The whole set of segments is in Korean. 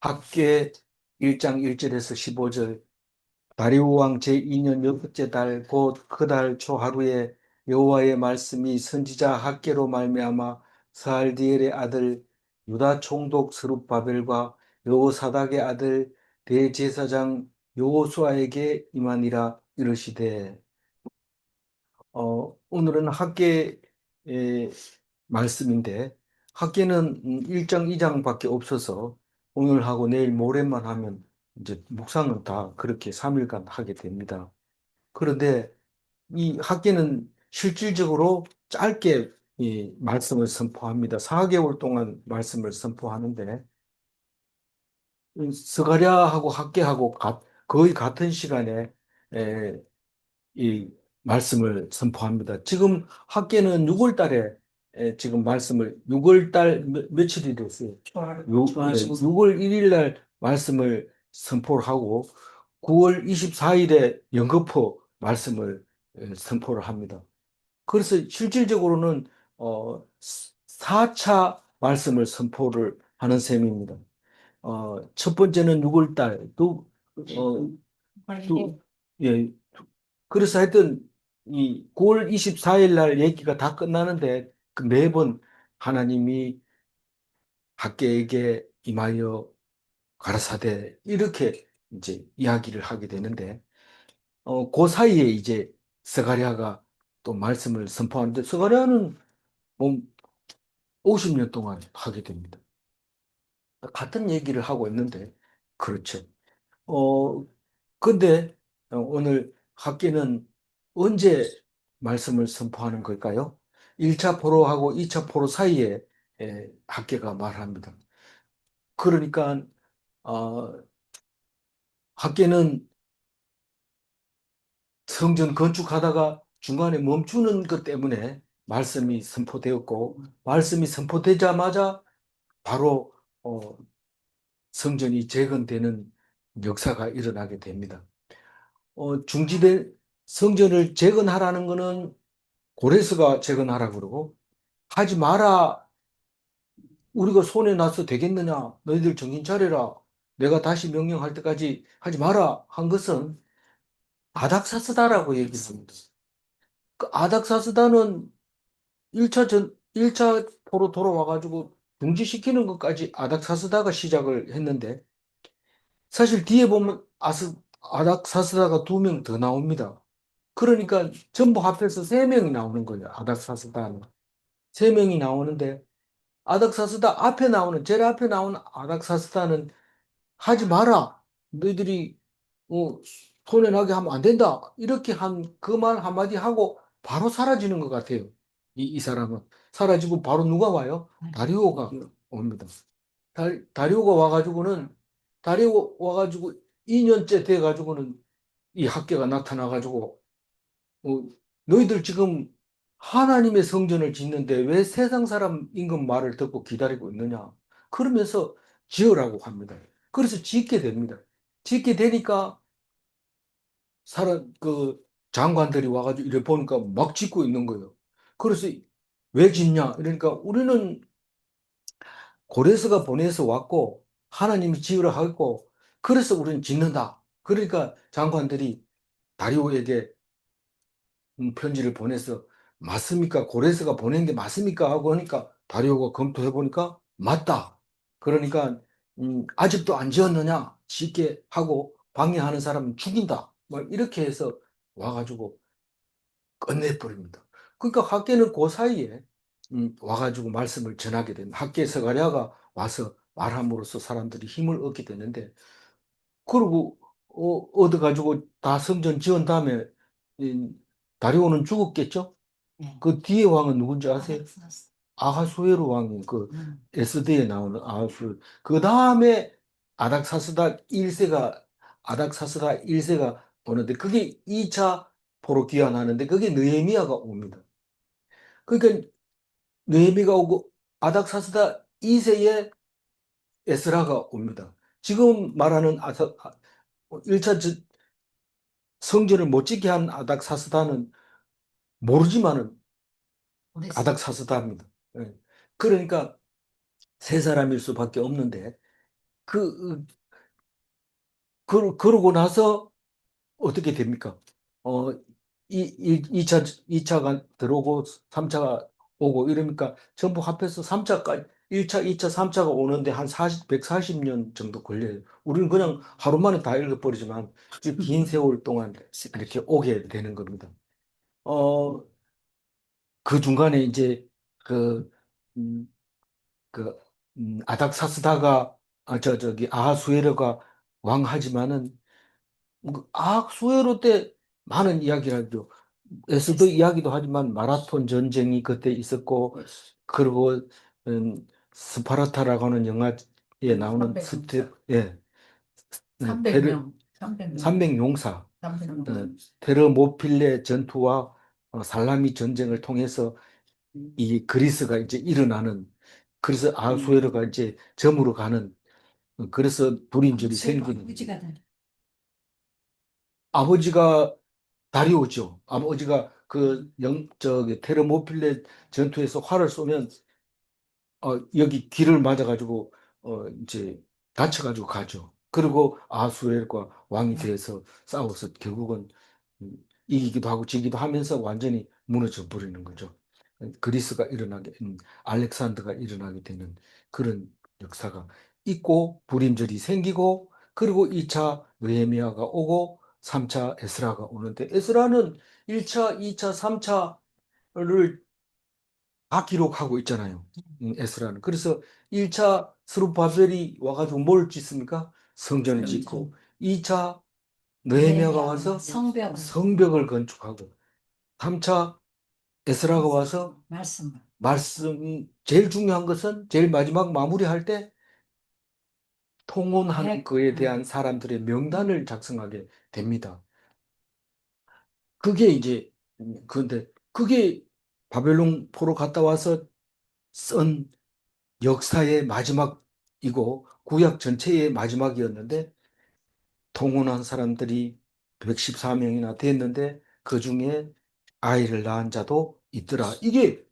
학계 1장 1절에서 15절. 다리우 왕 제2년 여섯째 달 곧 그 달 초하루에 여호와의 말씀이 선지자 학계로 말미암아 스알디엘의 아들 유다 총독 스룹바벨과 여호사닥의 아들 대제사장 여호수아에게 임하니라. 이르시되. 오늘은 학계의 말씀인데, 학계는 1장 2장밖에 없어서 오늘하고 내일 모레만 하면 이제 묵상은 다 그렇게 3일간 하게 됩니다. 그런데 이 학계는 실질적으로 짧게 이 말씀을 선포합니다. 4개월 동안 말씀을 선포하는데, 스가랴하고 학계하고 거의 같은 시간에 이 말씀을 선포합니다. 지금 학계는 6월 달에 지금 말씀을 6월 달 며칠이 됐어요. 6월 1일 날 말씀을 선포를 하고 9월 24일에 연거푸 말씀을 선포를 합니다. 그래서 실질적으로는 4차 말씀을 선포를 하는 셈입니다. 첫 번째는 6월 달, 또, 예, 그래서 하여튼 이 9월 24일 날 얘기가 다 끝나는데 그 매번 하나님이 학계에게 임하여 가라사대 이렇게 이제 이야기를 하게 되는데, 그 사이에 이제 스가랴가 또 말씀을 선포하는데, 스가랴는 뭐 50년 동안 하게 됩니다. 같은 얘기를 하고 있는데, 그렇죠. 어, 근데 오늘 학계는 언제 말씀을 선포하는 걸까요? 1차 포로하고 2차 포로 사이에 학계가 말합니다. 그러니까 어, 학계는 성전 건축하다가 중간에 멈추는 것 때문에 말씀이 선포되었고, 말씀이 선포되자마자 바로 어, 성전이 재건되는 역사가 일어나게 됩니다. 중지된 성전을 재건하라는 것은 고레스가 재건하라 그러고, 하지 마라, 우리가 손에 나서 되겠느냐, 너희들 정신 차려라, 내가 다시 명령할 때까지 하지 마라 한 것은 아닥사스다라고 얘기합니다. 그 아닥사스다는 1차 포로 돌아와가지고 중지시키는 것까지 아닥사스다가 시작을 했는데, 사실 뒤에 보면 아닥사스다가 2명 더 나옵니다. 그러니까 전부 합해서 3명이 나오는 거예요. 아닥사스다는 3명이 나오는데, 아닥사스다 앞에 나오는, 제일 앞에 나오는 아닥사스다는 하지 마라, 너희들이 손해 나게 하면 안 된다, 이렇게 한 그 말 한마디 하고 바로 사라지는 것 같아요. 이 사람은 사라지고 바로 누가 와요? 다리오가 옵니다. 다리오가 와가지고는, 다리오 와가지고 2년째 돼가지고는 이 학계가 나타나가지고, 어, 너희들 지금 하나님의 성전을 짓는데 왜 세상 사람 임금 말을 듣고 기다리고 있느냐? 그러면서 지으라고 합니다. 그래서 짓게 됩니다. 짓게 되니까 그 장관들이 와가지고 이래 보니까 막 짓고 있는 거예요. 그래서 왜 짓냐? 그러니까 우리는 고레스가 보내서 왔고 하나님이 지으라 하고, 그래서 우리는 짓는다. 그러니까 장관들이 다리오에게 편지를 보내서 맞습니까? 고레스가 보낸 게 맞습니까? 하고 하니까 다리오가 검토해 보니까 맞다. 그러니까 아직도 안 지었느냐? 짓게 하고 방해하는 사람은 죽인다. 뭐 이렇게 해서 와가지고 끝내버립니다. 그러니까 학계는 그 사이에 와가지고 말씀을 전하게 됩니다. 학계 서가랴가 와서 말함으로써 사람들이 힘을 얻게 되는데, 그리고 얻어가지고 다 성전 지은 다음에 이 다리오는 죽었겠죠? 그 뒤에 왕은 누군지 아세요? 아하수에로 왕이, 그 에스더에 나오는 아하수. 그 다음에 아닥사스다 1세가 아닥사스다 1세가 오는데, 그게 2차 포로 귀환하는데 그게 느헤미야가 옵니다. 그러니까 느헤미가 오고 아닥사스다 2세에 에스라가 옵니다. 지금 말하는 1차 성전을 못 짓게 한 아닥사스다는 모르지만은 아닥사스다입니다. 예. 그러니까 세 사람일 수밖에 없는데, 그, 그러고 나서 어떻게 됩니까? 어, 이차가 들어오고 3차가 오고 이러니까 전부 합해서 3차까지 1차, 2차, 3차가 오는데 한 140년 정도 걸려요. 우리는 그냥 하루 만에 다 읽어버리지만 이긴 세월 동안 이렇게 오게 되는 겁니다. 어, 그 중간에 이제 그, 음, 그, 아닥사스다가, 저기, 아하수에로가 왕하지만은, 아하수에로 때 많은 이야기를 하죠. 에스더 이야기도 하지만 마라톤 전쟁이 그때 있었고, 그리고, 스파르타라고 하는 영화에 나오는 예, 300명, 300용사, 300명. 테르모필레 전투와 살라미 전쟁을 통해서 이 그리스가 이제 일어나는 그래서 아수에로가 이제 점으로 가는 그래서 불임절이 생기는 아버지가 다리오죠. 아버지가 그 저기 테르모필레 전투에서 활을 쏘면 여기 귀를 맞아가지고, 이제, 다쳐가지고 가죠. 그리고 아수엘과 왕이 돼서 싸워서 결국은 이기기도 하고 지기도 하면서 완전히 무너져 버리는 거죠. 그리스가 일어나게, 알렉산더가 일어나게 되는 그런 역사가 있고, 불임절이 생기고, 그리고 2차 느헤미야가 오고, 3차 에스라가 오는데, 에스라는 1차, 2차, 3차를 다 기록하고 있잖아요. 에스라는. 그래서 1차 스룹바벨이 와가지고 뭘 짓습니까? 성전을 짓고 2차 느헤미야가 와서 성벽을 건축하고 3차 에스라가 와서 말씀 제일 중요한 것은 제일 마지막 마무리할 때 통혼하는 거에 대한 사람들의 명단을 작성하게 됩니다. 그게 이제 그런데 그게 바벨론 포로 갔다 와서 쓴 역사의 마지막이고 구약 전체의 마지막이었는데 통혼한 사람들이 114명이나 됐는데 그 중에 아이를 낳은 자도 있더라. 이게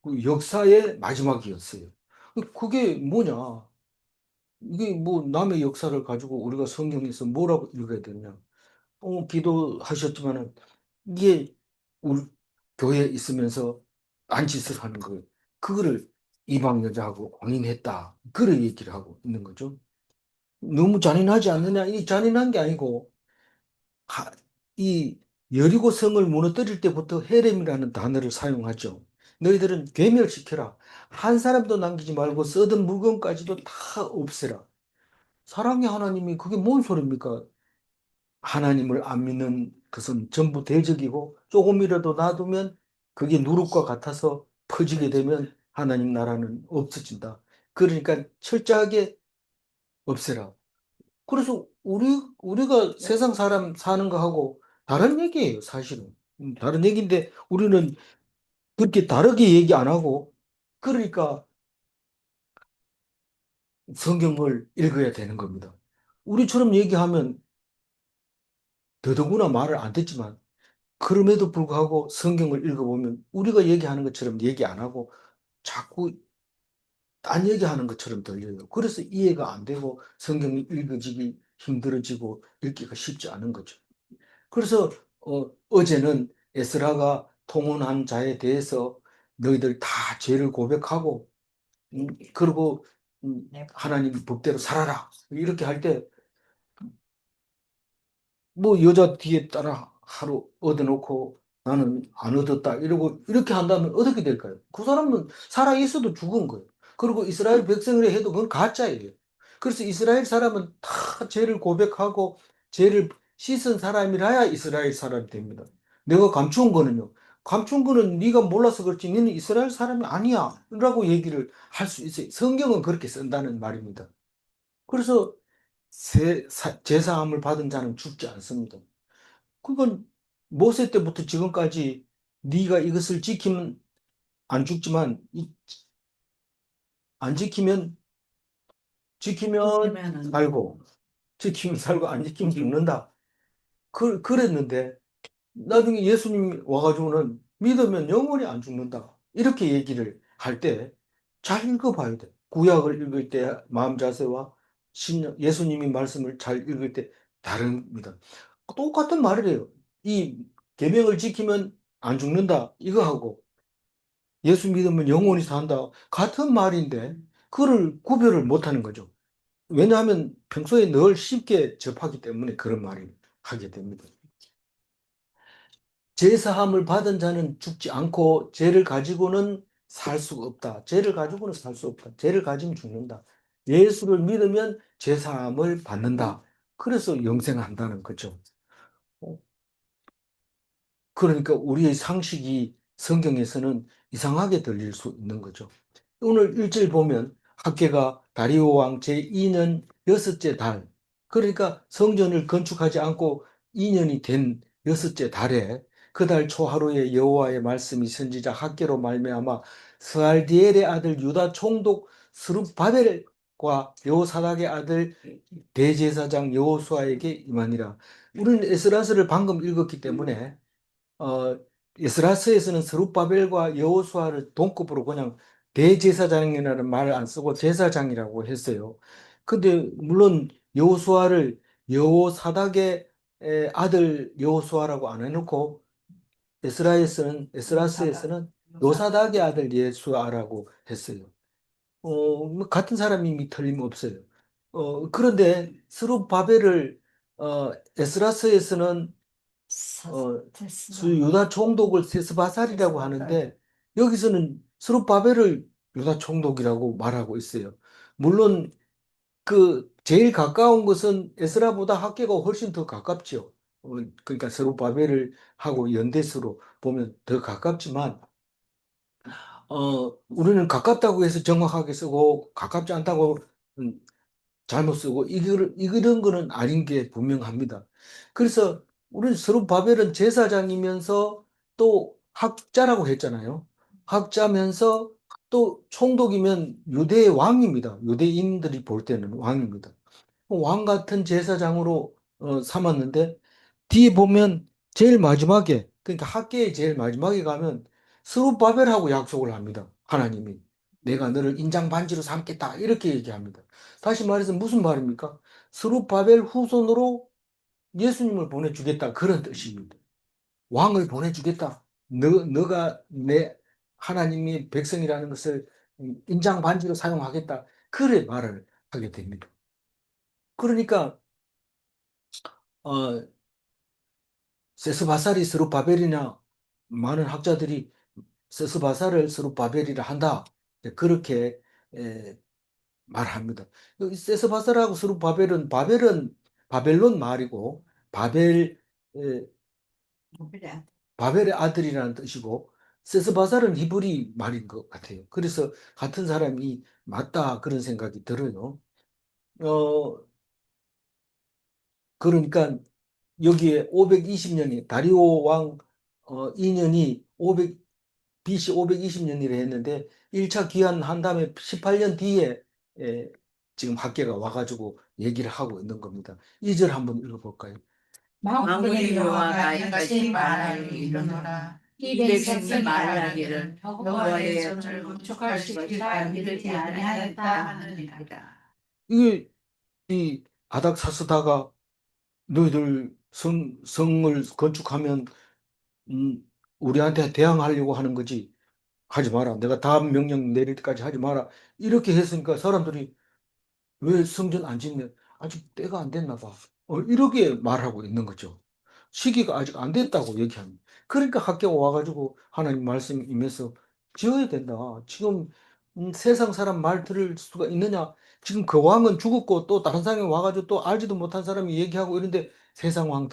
그 역사의 마지막이었어요. 그게 뭐냐? 이게 뭐 남의 역사를 가지고 우리가 성경에서 뭐라고 읽어야 되냐? 기도하셨지만은 이게 우리 교회에 있으면서 안짓을 하는 거예요. 그거를 이방 여자하고 혼인했다. 그런 얘기를 하고 있는 거죠. 너무 잔인하지 않느냐? 이 잔인한 게 아니고 하- 이 여리고 성을 무너뜨릴 때부터 헤렘이라는 단어를 사용하죠. 너희들은 괴멸시켜라. 한 사람도 남기지 말고 써든 물건까지도 다 없애라. 사랑의 하나님이 그게 뭔 소리입니까? 하나님을 안 믿는 것은 전부 대적이고 조금이라도 놔두면 그게 누룩과 같아서 퍼지게 되면 하나님 나라는 없어진다. 그러니까 철저하게 없애라. 그래서 우리가 세상 사람 사는 거하고 다른 얘기예요, 사실은. 다른 얘기인데 우리는 그렇게 다르게 얘기 안 하고 그러니까 성경을 읽어야 되는 겁니다. 우리처럼 얘기하면 더더구나 말을 안 듣지만 그럼에도 불구하고 성경을 읽어보면 우리가 얘기하는 것처럼 얘기 안 하고 자꾸 딴 얘기하는 것처럼 들려요. 그래서 이해가 안 되고 성경이 읽어지기 힘들어지고 읽기가 쉽지 않은 거죠. 그래서 어제는 에스라가 통혼한 자에 대해서 너희들 다 죄를 고백하고 그리고 하나님 법대로 살아라 이렇게 할때 뭐 여자 뒤에 따라 하루 얻어놓고 나는 안 얻었다 이러고 이렇게 한다면 어떻게 될까요? 그 사람은 살아 있어도 죽은 거예요. 그리고 이스라엘 백성을 해도 그건 가짜예요. 그래서 이스라엘 사람은 다 죄를 고백하고 죄를 씻은 사람이라야 이스라엘 사람이 됩니다. 내가 감추은 거는요. 감춘 거는 네가 몰라서 그렇지 너는 이스라엘 사람이 아니야 라고 얘기를 할 수 있어요. 성경은 그렇게 쓴다는 말입니다. 그래서 제사함을 받은 자는 죽지 않습니다. 그건 모세 때부터 지금까지 네가 이것을 지키면 안 죽지만 안 지키면 살고 지키면 살고 안 지키면 죽는다. 그랬는데 나중에 예수님이 와가지고는 믿으면 영원히 안 죽는다. 이렇게 얘기를 할 때 잘 읽어봐야 돼. 구약을 읽을 때 마음 자세와 예수님이 말씀을 잘 읽을 때 다릅니다. 똑같은 말이래요. 이 계명을 지키면 안 죽는다. 이거하고 예수 믿으면 영원히 산다. 같은 말인데 그걸 구별을 못하는 거죠. 왜냐하면 평소에 늘 쉽게 접하기 때문에 그런 말을 하게 됩니다. 제사함을 받은 자는 죽지 않고 죄를 가지고는 살 수가 없다. 죄를 가지고는 살 수 없다. 죄를 가지면 죽는다. 예수를 믿으면 제사함을 받는다. 그래서 영생한다는 거죠. 어, 그러니까 우리의 상식이 성경에서는 이상하게 들릴 수 있는 거죠. 오늘 일절 보면 학계가 다리오 왕 제2년 여섯째 달, 그러니까 성전을 건축하지 않고 2년이 된 여섯째 달에 그 달 초하루에 여호와의 말씀이 선지자 학계로 말미암아 스알디엘의 아들 유다 총독 스룹바벨과 여호사닥의 아들 대제사장 여호수아에게 임하니라. 우리는 에스라서를 방금 읽었기 때문에 어, 에스라서에서는 스룹바벨과 여호수아를 동급으로 그냥 대제사장이라는 말을 안 쓰고 제사장이라고 했어요. 근데 물론 여호수아를 여호사닥의 아들 여호수아라고 안 해놓고 에스라스에서는 요사닥의 아들 예수아라고 했어요. 뭐 같은 사람임이 틀림없어요. 그런데 스룹바벨을 에스라스에서는 유다 총독을 세스바살이라고 하는데 여기서는 스룹바벨을 유다 총독이라고 말하고 있어요. 물론 그 제일 가까운 것은 에스라보다 학계가 훨씬 더 가깝죠. 그러니까 스룹바벨을 하고 연대수로 보면 더 가깝지만 우리는 가깝다고 해서 정확하게 쓰고 가깝지 않다고 음, 잘못 쓰고 이런 거는 아닌 게 분명합니다. 그래서 우리는 스룹바벨은 제사장이면서 또 학자라고 했잖아요. 학자면서 또 총독이면 유대의 왕입니다. 유대인들이 볼 때는 왕입니다. 왕 같은 제사장으로 삼았는데 뒤에 보면 제일 마지막에 그러니까 학계의 제일 마지막에 가면 스룹바벨하고 약속을 합니다. 하나님이 내가 너를 인장 반지로 삼겠다 이렇게 얘기합니다. 다시 말해서 무슨 말입니까? 스룹바벨 후손으로 예수님을 보내주겠다 그런 뜻입니다. 왕을 보내주겠다. 너가 내 하나님이 백성이라는 것을 인장 반지로 사용하겠다. 그래 말을 하게 됩니다. 그러니까 어, 세스바살이 스룹바벨이냐 많은 학자들이 세스바살을 스룹바벨이라 한다. 네, 그렇게 에, 말합니다. 이 세스바살하고 스룹바벨은 바벨은 바벨론 말이고 바벨 에, 바벨의 아들이라는 뜻이고 세스바살은 히브리 말인 것 같아요. 그래서 같은 사람이 맞다 그런 생각이 들어요. 어, 그러니까 여기에 520년이 다리오 왕 2년이 500 BC 520년이라 했는데 1차 귀환한 다음에 18년 뒤에 지금 학계가 와가지고 얘기를 하고 있는 겁니다. 이 절 한번 읽어볼까요? 만군의 여호와가 이같이 말하여 이르노라. 이 백성이 말하기를 여호와의 전을 건축할 수 있다 이르지 아니하였다 하느니라. 이게 이 아닥사스다가 너희들 성을 건축하면 우리한테 대항하려고 하는 거지. 하지 마라. 내가 다음 명령 내릴 때까지 하지 마라. 이렇게 했으니까 사람들이 왜 성전 안 짓냐? 아직 때가 안 됐나 봐. 이렇게 말하고 있는 거죠. 시기가 아직 안 됐다고 얘기합니다. 그러니까 학교가 와가지고 하나님 말씀 임해서 지어야 된다. 지금 세상 사람 말 들을 수가 있느냐? 지금 그 왕은 죽었고 또 다른 사람이 와가지고 또 알지도 못한 사람이 얘기하고 이런데 세상 왕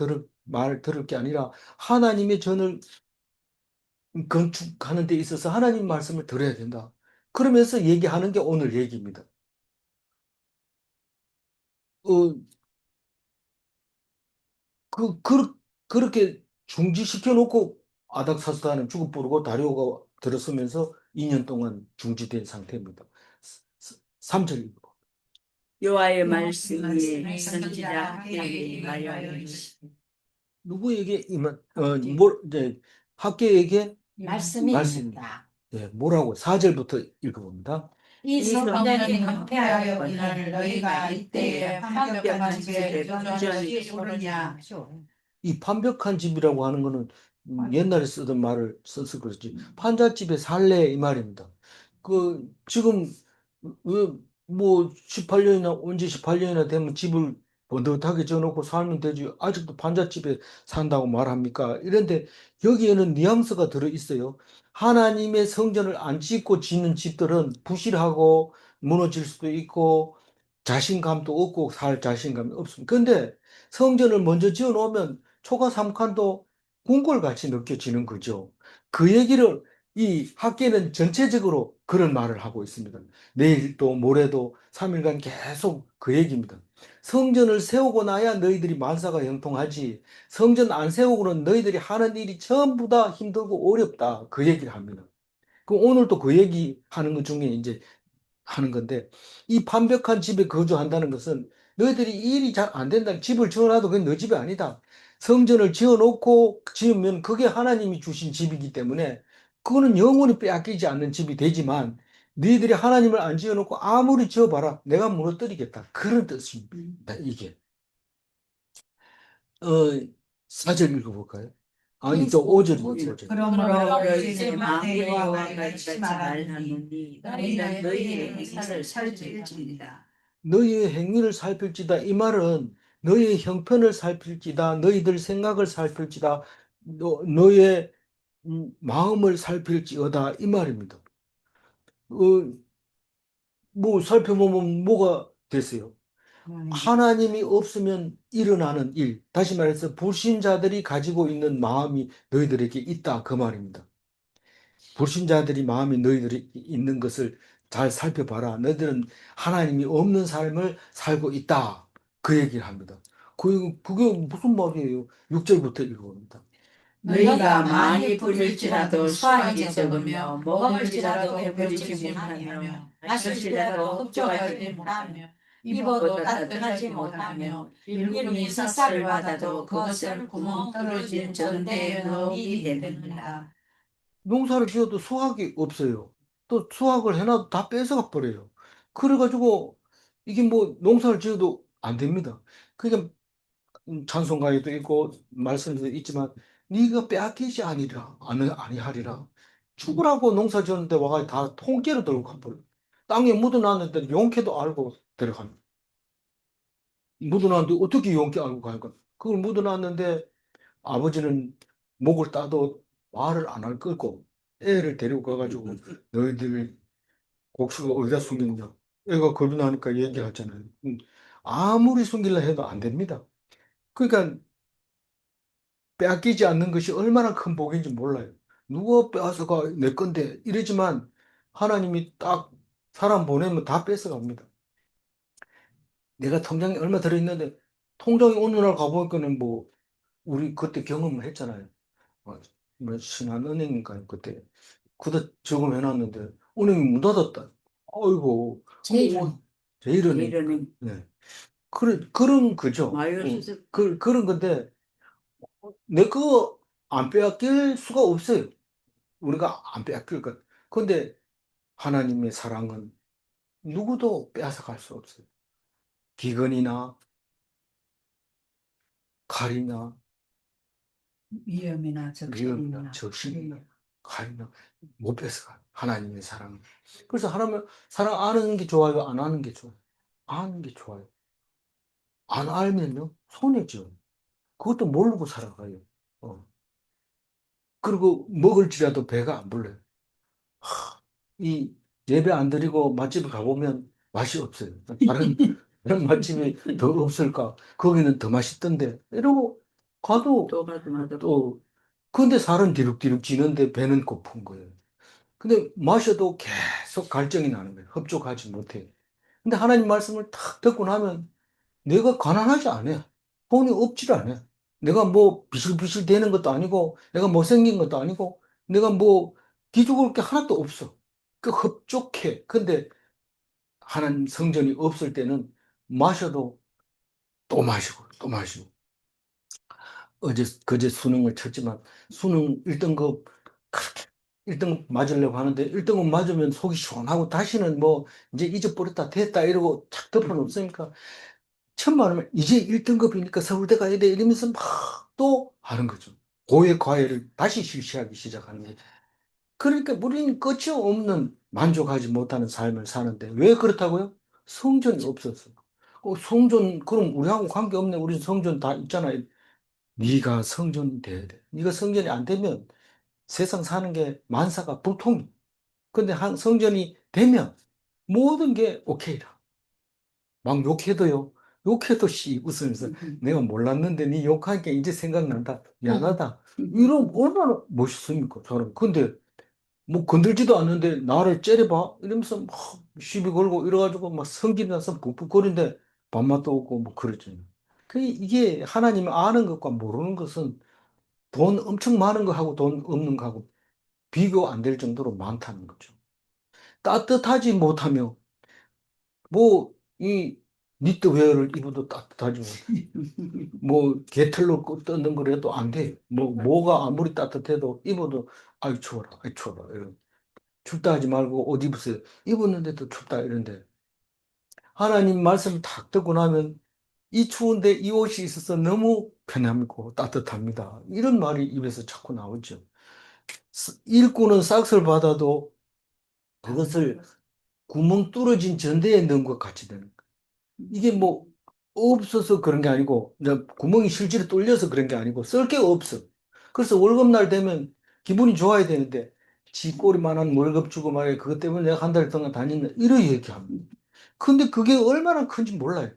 말 들을 게 아니라 하나님의 전을 건축하는 데 있어서 하나님 말씀을 들어야 된다. 그러면서 얘기하는 게 오늘 얘기입니다. 어, 그렇게 중지시켜 놓고 아닥사스다는 죽어 부르고 다리오가 들어서면서 2년 동안 중지된 상태입니다. 3절 읽어. 여호와의 말씀이 선지자 학개에게 임하여 이르시되 누구에게 이제 학계에게 말씀이 말씀. 있다. 뭐라고 4절부터 읽어봅니다. 이 성전이 황폐하였거늘 너희가 이때에 판벽한 집에 여전히 오르냐. 이 판벽한 집이라고 하는 거는 옛날에 쓰던 말을 써서 그렇지 판잣집에 살래 이 말입니다. 그 지금 뭐 18년이나 언제 18년이나 되면 집을 번듯하게 지어놓고 살면 되지 아직도 판잣집에 산다고 말합니까? 이런데 여기에는 뉘앙스가 들어 있어요. 하나님의 성전을 안 짓고 짓는 집들은 부실하고 무너질 수도 있고 자신감도 없고 살 자신감이 없습니다. 근데 성전을 먼저 지어 놓으면 초가 삼칸도 궁궐같이 느껴지는 거죠. 그 얘기를 이 학계는 전체적으로 그런 말을 하고 있습니다. 내일도 모레도 3일간 계속 그 얘기입니다. 성전을 세우고 나야 너희들이 만사가 형통하지. 성전 안 세우고는 너희들이 하는 일이 전부 다 힘들고 어렵다. 그 얘기를 합니다. 그 오늘도 그 얘기 하는 것 중에 이제 하는 건데 이 판벽한 집에 거주한다는 것은 너희들이 이 일이 잘 안 된다. 집을 지어놔도 그게 너 집이 아니다. 성전을 지어놓고 지으면 그게 하나님이 주신 집이기 때문에 그거는 영원히 빼앗기지 않는 집이 되지만 너희들이 하나님을 안 지어놓고 아무리 지어봐라. 내가 무너뜨리겠다. 그런 뜻입니다. 이게. 어, 4절 읽어볼까요? 아니, 또 5절, 5절. 그러므로 이제 이제 만군의 만군의 여호와가 여호와가 이같이 이같이 말하노니 너희는 너희의 행사를 살필지니라. 너희의 행위를 살필지다. 이 말은 너희의 형편을 살필지다. 너희들 생각을 살필지다. 너의 마음을 살필지어다. 이 말입니다. 어, 뭐 살펴보면 뭐가 됐어요? 하나님이 없으면 일어나는 일. 다시 말해서 불신자들이 가지고 있는 마음이 너희들에게 있다. 그 말입니다. 불신자들이 마음이 너희들이 있는 것을 잘 살펴봐라. 너희들은 하나님이 없는 삶을 살고 있다. 그 얘기를 합니다. 그게 무슨 말이에요? 6절부터 읽어봅니다. 너희가 많이 부릴지라도 수확이 적으며 먹을지라도 배부르지 못하며 마실지라도 흡족하지 못하며 입어도 따뜻하지 못하며 일꾼이 삭사를 받아도 그것을 구멍 떨어진 전대에 넣기 때문이다. 농사를 지어도 수확이 없어요. 또 수확을 해놔도 다 뺏어가 버려요. 그래가지고 이게 뭐 농사를 지어도 안 됩니다. 그러니까 찬송가에도 있고 말씀에도 있지만 네가 빼앗기지 아니하리라. 죽으라고 농사 지었는데 와가 다 통째로 들고 가버려. 땅에 묻어놨는데 용케도 알고 들어갑니다. 묻어놨는데 어떻게 용케 알고 갈까? 그걸 묻어놨는데 아버지는 목을 따도 말을 안 할 거고 애를 데리고 가가지고 너희들 곡수가 어디다 숨겼냐? 애가 겁이 나니까 얘기하잖아요. 아무리 숨기려 해도 안 됩니다. 그러니까 빼앗기지 않는 것이 얼마나 큰 복인지 몰라요. 누가 빼앗아가 내 건데 이러지만 하나님이 딱 사람 보내면 다 뺏어갑니다. 내가 통장에 얼마 들어있는데 통장에 어느 날 가보니까는 뭐 우리 그때 경험을 했잖아요. 뭐 신한은행인가요 그때 그다 저금해놨는데 은행이 문 닫았다. 아이고 제일은행 이러는 네. 그런 거죠. 마요수습 그런 건데 내 그거 안 빼앗길 수가 없어요. 우리가 안 빼앗길 것. 근데 하나님의 사랑은 누구도 빼앗아갈 수 없어요. 기근이나 칼이나 위험이나 위험이나 적신이나 칼이나 못 뺏어가. 하나님의 사랑. 그래서 하나님 사랑 아는 게 좋아요, 안 아는 게 좋아요. 아는 게 좋아요. 안 알면요 손해죠. 그것도 모르고 살아가요. 어. 그리고 먹을지라도 배가 안 불러요. 이 예배 안 드리고 맛집에 가보면 맛이 없어요. 다른 맛집이 더 없을까? 거기는 더 맛있던데. 이러고 가도 또 가도 맛없고 또, 근데 살은 뒤룩뒤룩 찌는데 배는 고픈 거예요. 근데 마셔도 계속 갈증이 나는 거예요. 흡족하지 못해. 근데 하나님 말씀을 탁 듣고 나면 내가 가난하지 않아. 돈이 없질 않아. 내가 뭐 비실비실 되는 것도 아니고, 내가 못생긴 것도 아니고, 내가 뭐 기죽을 게 하나도 없어. 그 흡족해. 근데 하나님 성전이 없을 때는 마셔도 또 마시고, 또 마시고. 그제 수능을 쳤지만, 수능 1등급 그렇게 1등급 맞으려고 하는데 1등급 맞으면 속이 시원하고 다시는 뭐 이제 잊어버렸다 됐다 이러고 착 덮어놓습니까? 천만 원면 이제 1등급이니까 서울대 가야 돼 이러면서 막 또 하는 거죠. 고액 과외를 다시 실시하기 시작하는 거죠. 그러니까 우리는 끝이 없는 만족하지 못하는 삶을 사는데 왜 그렇다고요? 성전이 없어서. 성전 그럼 우리하고 관계없네. 우리 성전 다 있잖아요. 네가 성전이 돼야 돼. 네가 성전이 안 되면 세상 사는 게 만사가 불통이. 근데 한 성전이 되면 모든 게 오케이라. 막 욕해도요. 욕해도 씨 웃으면서 내가 몰랐는데 네 욕하니까 이제 생각난다. 미안하다. 이런 얼마나 멋있습니까? 저는. 근데 뭐 건들지도 않는데 나를 째려봐 이러면서 막 시비 걸고 이래가지고 막 성질 나서 북북거리는데 밥맛도 없고 뭐 그러죠. 이게 하나님 아는 것과 모르는 것은 돈 엄청 많은 거하고 돈 없는 거하고 비교 안 될 정도로 많다는 거죠. 따뜻하지 못하며 뭐 이 니트 웨어를 입어도 따뜻하지 못해. 뭐 개털로 뜯는 거라도 안 돼. 뭐가 아무리 따뜻해도 입어도 아이 추워라, 아이 추워라. 춥다 하지 말고 옷 입으세요. 입었는데도 춥다 이런데 하나님 말씀을 탁 듣고 나면 이 추운데 이 옷이 있어서 너무 편합고 따뜻합니다. 이런 말이 입에서 자꾸 나오죠. 일꾼은 싹을 받아도 그것을 구멍 뚫어진 전대에 넣은 것 같이 되는 거예요. 이게 뭐 없어서 그런 게 아니고 이제 구멍이 실제로 뚫려서 그런 게 아니고 쓸 게 없어. 그래서 월급날 되면 기분이 좋아야 되는데 지 꼬리만한 월급 주고 말이야 그것 때문에 내가 한 달 동안 다녔나 이런 얘기합니다. 근데 그게 얼마나 큰지 몰라요.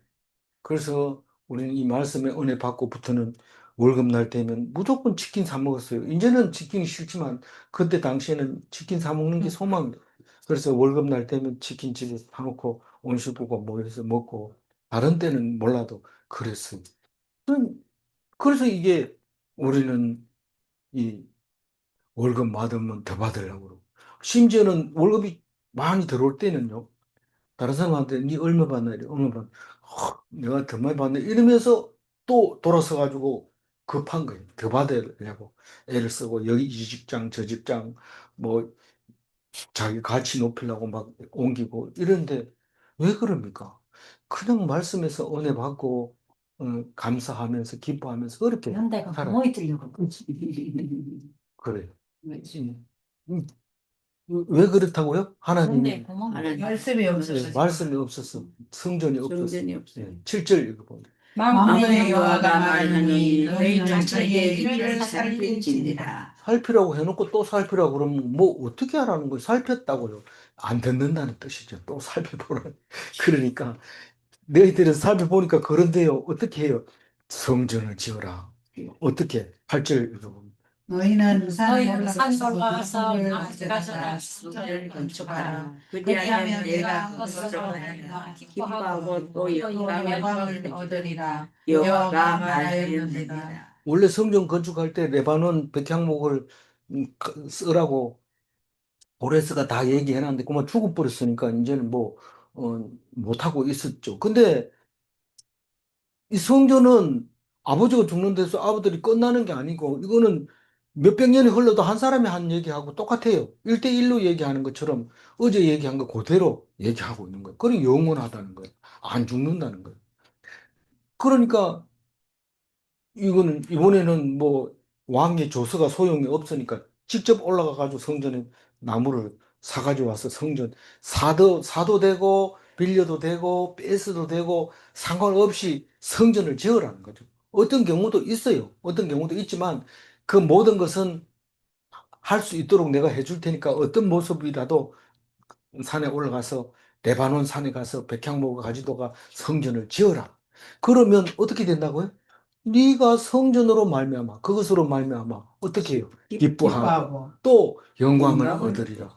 그래서 우리는 이 말씀의 은혜 받고부터는 월급날 되면 무조건 치킨 사 먹었어요. 이제는 치킨이 싫지만 그때 당시에는 치킨 사 먹는 게 소망이에요. 그래서 월급날 되면 치킨집에 사놓고 온 식구가 모여서 먹고 다른 때는 몰라도 그랬어요. 그래서 이게 우리는 이 월급 받으면 더 받으려고 그러고 심지어는 월급이 많이 들어올 때는요. 다른 사람한테 니 얼마 받나 이래 얼마 받나 내가 더 많이 받네 이러면서 또 돌아서 가지고 급한 거예요. 더 받으려고 애를 쓰고 여기 이 직장 저 직장 뭐 자기 가치 높이려고 막 옮기고 이런데 왜 그럽니까? 그냥 말씀에서 은혜 받고 감사하면서 기뻐하면서 그렇게 연대가 살아요. 구멍이 뚫리고 그래요. 그렇지. 음, 왜 그렇다고요? 하나님이 연대 구멍 하나님. 말씀이 없어서 말씀이 없어서 성전이 없어서 성전이 없어요. 7절 읽어보면 만군의 여호와가 여호와가 말하노니 말하노니 너희는 너희는 저희의 저희의 일을 일을 살필지니라. 살피라고 해놓고 또 살피라고 그러면 뭐 어떻게 하라는 거예요? 살폈다고요. 안 듣는다는 뜻이죠. 또 살펴보라. 그러니까 너희들은 살펴보니까 그런데요. 어떻게 해요? 성전을 지어라. 어떻게? 8절 읽어보면 너희는 산에 너희는 올라가서 올라가서 가서 성전을 건축하라. 그리하면 내가 그것으로 그것으로 기뻐하고 또 영광을 영광을 얻으리라. 여호와가 말하였느니라. 원래 성전 건축할 때 레바논 백향목을 쓰라고 고레스가 다 얘기해놨는데 그만 죽어버렸으니까 이제는 뭐 못하고 있었죠. 근데 이 성전은 아버지가 죽는 데서 아버들이 끝나는 게 아니고 이거는 몇백 년이 흘러도 한 사람이 한 얘기하고 똑같아요. 1대1로 얘기하는 것처럼 어제 얘기한 거 그대로 얘기하고 있는 거예요. 그건 영원하다는 거예요. 안 죽는다는 거예요. 그러니까 이거는 이번에는 뭐 왕의 조서가 소용이 없으니까 직접 올라가 가지고 성전에 나무를 사가지고 와서 성전 사도 되고 빌려도 되고 뺏어도 되고 상관없이 성전을 지으라는 거죠. 어떤 경우도 있어요. 어떤 경우도 있지만 그 모든 것은 할 수 있도록 내가 해줄 테니까 어떤 모습이라도 산에 올라가서 레바논 산에 가서 백향목을 가지고가 성전을 지어라. 그러면 어떻게 된다고요? 네가 성전으로 말미암아 그것으로 말미암아 어떻게 해요? 기뻐하고 또 영광을 얻으리라.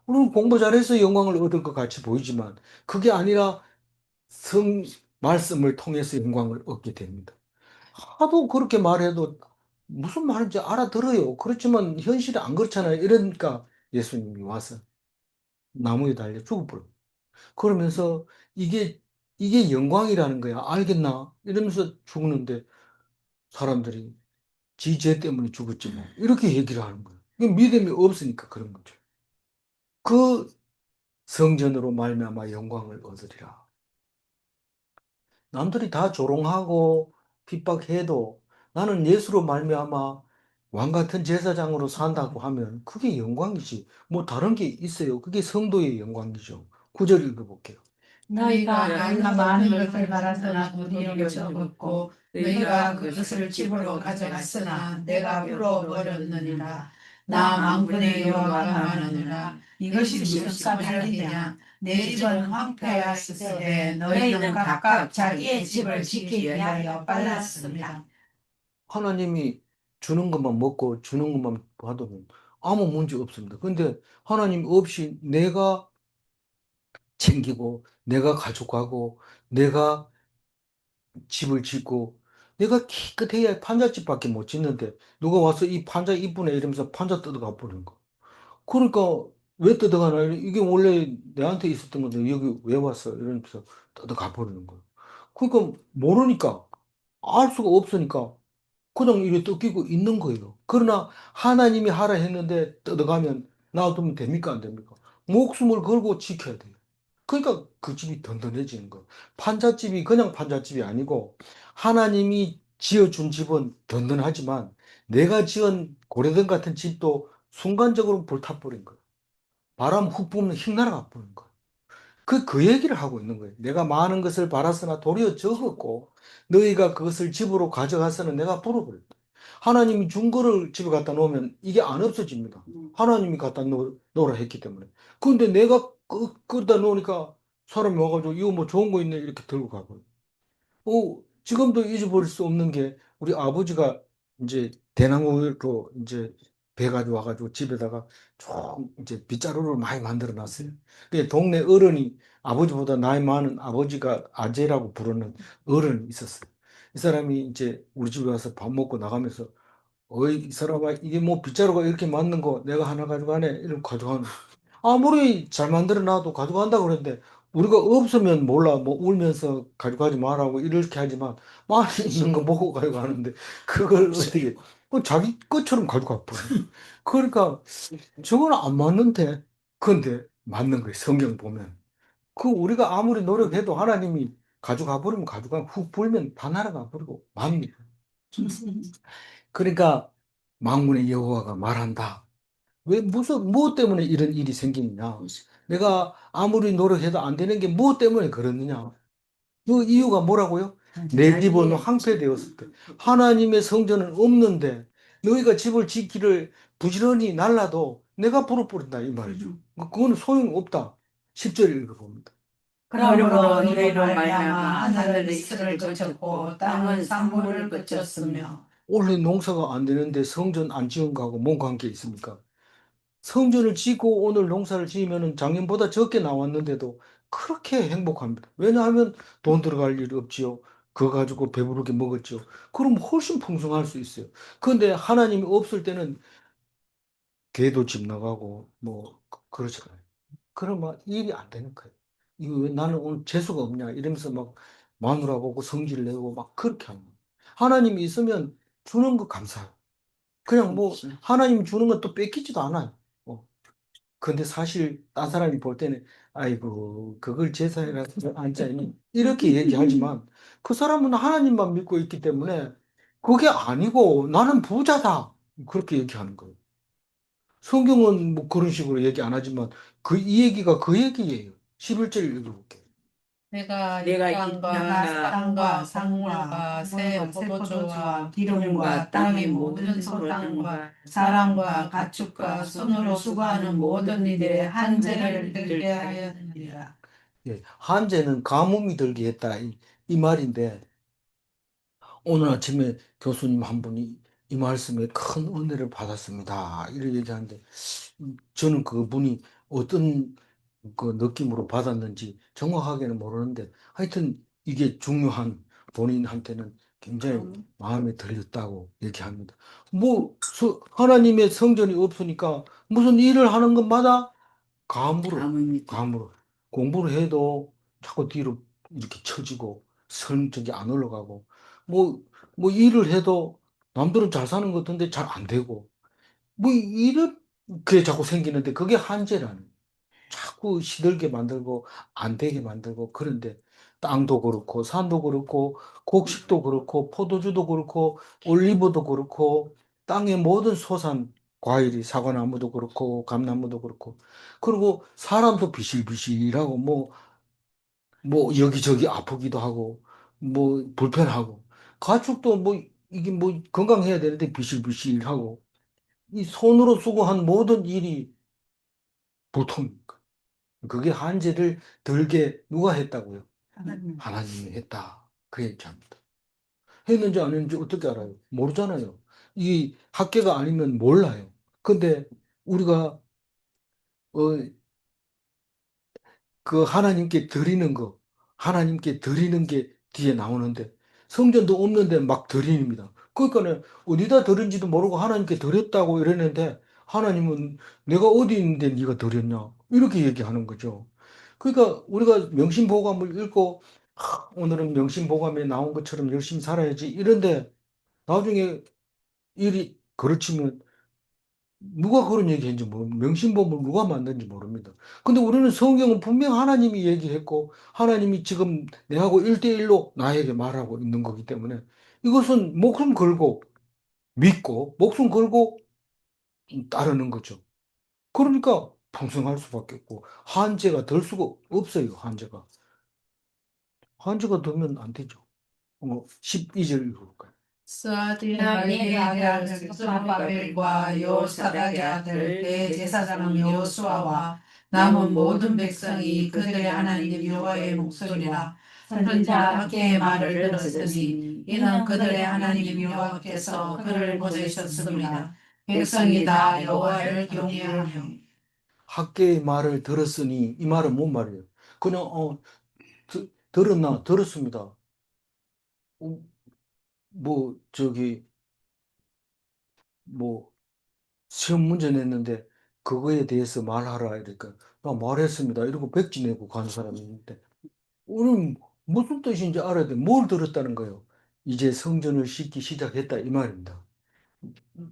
우리는 공부 잘해서 영광을 얻을 것 같이 보이지만 그게 아니라 성 말씀을 통해서 영광을 얻게 됩니다. 하도 그렇게 말해도 무슨 말인지 알아들어요. 그렇지만 현실이 안 그렇잖아요. 이러니까 예수님이 와서 나무에 달려 죽어버려. 그러면서 이게 이게 영광이라는 거야. 알겠나? 이러면서 죽는데 사람들이 지 죄 때문에 죽었지 뭐. 이렇게 얘기를 하는 거예요. 그 믿음이 없으니까 그런 거죠. 그 성전으로 말미암아 영광을 얻으리라. 남들이 다 조롱하고 핍박해도 나는 예수로 말미암아 왕 같은 제사장으로 산다고 하면 그게 영광이지. 뭐 다른 게 있어요. 그게 성도의 영광이죠. 9절 읽어볼게요. 너희가 많은 것을 받았으나 도리어 적었고 너희가 그것을 집으로 가져갔으나 내가 풀어버렸느니라. 나 만군의 여호와가 말하노라. 이것이 무슨 까닭이냐? 내 집은 황폐하였으되 너희는 각각 자기의 집을 지키기 위하여 빨랐습니다. 하나님이 주는 것만 먹고 주는 것만 받으면 아무 문제 없습니다. 근데 하나님 없이 내가 챙기고 내가 가져가고 내가 집을 짓고 내가 기껏해야 판잣집밖에 못 짓는데 누가 와서 이 판자 이쁘네 이러면서 판자 뜯어가 버리는 거. 그러니까 왜 뜯어가나? 이게 원래 내한테 있었던 건데 여기 왜 왔어? 이러면서 뜯어가 버리는 거예요. 그러니까 모르니까 알 수가 없으니까 그냥 이렇게 뜯기고 있는 거예요. 그러나 하나님이 하라 했는데 뜯어가면 놔두면 됩니까? 안 됩니까? 목숨을 걸고 지켜야 돼요. 그러니까 그 집이 든든해지는 거예요. 판잣집이 그냥 판잣집이 아니고 하나님이 지어준 집은 든든하지만 내가 지은 고려등 같은 집도 순간적으로 불타버린 거예요. 바람 훅 불면 휙 날아가 버린 거예요. 그 얘기를 하고 있는 거예요. 내가 많은 것을 바랐으나 도리어 적었고 너희가 그것을 집으로 가져가서는 내가 불어버렸다. 하나님이 준 거를 집에 갖다 놓으면 이게 안 없어집니다. 하나님이 갖다 놓으라 했기 때문에. 그런데 내가 끄다 놓으니까 사람이 와가지고 이거 뭐 좋은 거 있네 이렇게 들고 가고. 지금도 잊어버릴 수 없는 게 우리 아버지가 이제 대나무로 이제 배 가지고 와가지고 집에다가 좀 이제 빗자루를 많이 만들어 놨어요. 그 동네 어른이 아버지보다 나이 많은 아버지가 아재라고 부르는 어른이 있었어요. 이 사람이 이제 우리 집에 와서 밥 먹고 나가면서 어이 이 사람아 이게 뭐 빗자루가 이렇게 맞는 거 내가 하나 가져가네 이러고 가져가는 아무리 잘 만들어 놔도 가져간다 그러는데 우리가 없으면 몰라 뭐 울면서 가져가지 말라고 이렇게 하지만 많이 있는 거 보고 가져가는데 그걸 어떻게 자기 것처럼 가져가 버려. 그러니까 저거는 안 맞는데 근데 맞는 거예요. 성경 보면 그 우리가 아무리 노력해도 하나님이 가져가 버리면 가져가 훅 불면 다 날아가 버리고 맙니다. 그러니까 만군의 여호와가 말한다. 왜 무슨 무엇 때문에 이런 일이 생기느냐? 내가 아무리 노력해도 안 되는 게 무엇 때문에 그러느냐? 그 이유가 뭐라고요? 내 집은 황폐되었을 때 하나님의 성전은 없는데 너희가 집을 짓기를 부지런히 날라도 내가 부숴버린다 이 말이죠. 그거는 소용없다. 10절 읽어봅니다. 그러므로 너희로 말미암아 하늘은 이슬을 그쳤고 땅은 산물을 그쳤으며 원래 농사가 안 되는데 성전 안 지은 거하고 뭔 관계 있습니까? 성전을 짓고 오늘 농사를 지으면 작년보다 적게 나왔는데도 그렇게 행복합니다. 왜냐하면 돈 들어갈 일이 없지요. 그거 가지고 배부르게 먹었죠. 그럼 훨씬 풍성할 수 있어요. 그런데 하나님이 없을 때는 개도 집 나가고 뭐 그렇잖아요. 그러면 일이 안 되는 거예요. 이거 왜 나는 오늘 재수가 없냐 이러면서 막 마누라 보고 성질 내고 막 그렇게 합니다. 하나님이 있으면 주는 거 감사해요. 그냥 뭐 하나님 주는 것도 뺏기지도 않아요. 어. 근데 사실 딴 사람이 볼 때는 아이고 그걸 제사해라서 앉아있니 이렇게 얘기하지만 그 사람은 하나님만 믿고 있기 때문에 그게 아니고 나는 부자다 그렇게 얘기하는 거예요. 성경은 뭐 그런 식으로 얘기 안 하지만 이 얘기가 그 얘기예요. 11절 읽어볼게요. 내가 이 내가 이 땅과 땅과 땅과 상물과 새 포도주와 기름과 땅의 모든 소땅과 사람과 가축과 손으로 수고하는 모든 이들의 한재를 들게 하였느니라. 예, 한재는 가뭄이 들게 했다 이 말인데 오늘 아침에 교수님 한 분이 이 말씀에 큰 은혜를 받았습니다. 이렇게 얘기하는데 저는 그분이 어떤 그 느낌으로 받았는지 정확하게는 모르는데 하여튼 이게 중요한 본인한테는 굉장히 마음에 들렸다고 얘기합니다. 뭐 하나님의 성전이 없으니까 무슨 일을 하는 것마다 가뭄이 감으로 공부를 해도 자꾸 뒤로 이렇게 처지고 성적이 안 올라가고 뭐 일을 해도 남들은 잘 사는 것 같은데 잘 안 되고 뭐 이렇게 자꾸 생기는데 그게 한계라는. 자꾸 시들게 만들고 안 되게 만들고 그런데 땅도 그렇고 산도 그렇고 곡식도 그렇고 포도주도 그렇고 올리브도 그렇고 땅의 모든 소산 과일이 사과나무도 그렇고 감나무도 그렇고 그리고 사람도 비실비실하고 뭐 여기저기 아프기도 하고 뭐 불편하고 가축도 뭐 이게 뭐 건강해야 되는데 비실비실하고 이 손으로 쓰고 한 모든 일이 보통입니까? 그게 한계를 들게 누가 했다고요? 하나님이 했다. 그 얘기합니다. 했는지 안 했는지 어떻게 알아요? 모르잖아요. 이 학계가 아니면 몰라요. 근데 우리가 어, 그 하나님께 드리는 거, 하나님께 드리는 게 뒤에 나오는데 성전도 없는데 막 드립니다. 그러니까 어디다 드린지도 모르고 하나님께 드렸다고 이러는데 하나님은 내가 어디 있는데 네가 드렸냐? 이렇게 얘기하는 거죠. 그러니까 우리가 명심보감을 읽고 오늘은 명심보감에 나온 것처럼 열심히 살아야지 이런데 나중에 일이 그렇지만 누가 그런 얘기했는지 명심보험을 누가 만든지 모릅니다. 근데 우리는 성경은 분명 하나님이 얘기했고 하나님이 지금 내하고 1대1로 나에게 말하고 있는 거기 때문에 이것은 목숨 걸고 믿고 목숨 걸고 따르는 거죠. 그러니까 풍성할 수밖에 없고 한계가 될 수가 없어요. 한계가 되면 안 되죠. 12절 읽어볼까요? 스와디나의 아들 스룹바벨과 요사닥의 아들 대제사장 여호수아와 남은 모든 백성이 그들의 하나님 여호와의 목소리나 선지자 학개의 말을 들었으니 이는 그들의 하나님 여호와께서 그를 보내셨습니다. 백성이 다 여호와를 경외하며 학계의 말을 들었으니 이 말은 뭔 말이에요? 그냥 들었나? 들었습니다. 어, 뭐 저기 뭐 시험 문제 냈는데 그거에 대해서 말하라 이러니까 나 말했습니다. 이러고 백지 내고 간 사람이 있는데 오늘 무슨 뜻인지 알아야 돼. 뭘 들었다는 거예요? 이제 성전을 짓기 시작했다 이 말입니다.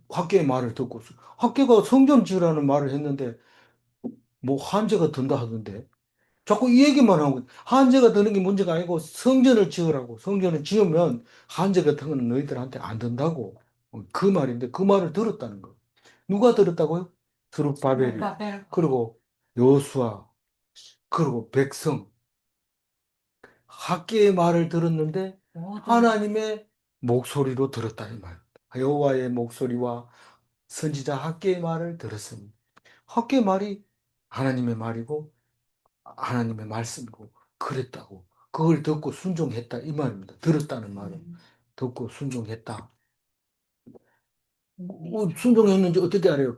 학계의 말을 듣고 학계가 성전 지으라는 말을 했는데 뭐 한제가 든다 하던데 자꾸 이 얘기만 하고 한제가 드는 게 문제가 아니고 성전을 지으라고 성전을 지으면 한제 같은 건 너희들한테 안 된다고 그 말인데 그 말을 들었다는 거. 누가 들었다고요? 스룹바벨이 그리고 여호수아 그리고 백성 학계의 말을 들었는데 하나님의 목소리로 들었다 이 말. 여호와의 목소리와 선지자 학계의 말을 들었습니다. 학계의 말이 하나님의 말이고 하나님의 말씀이고 그랬다고 그걸 듣고 순종했다 이 말입니다. 들었다는 말은 듣고 순종했다. 순종했는지 어떻게 알아요?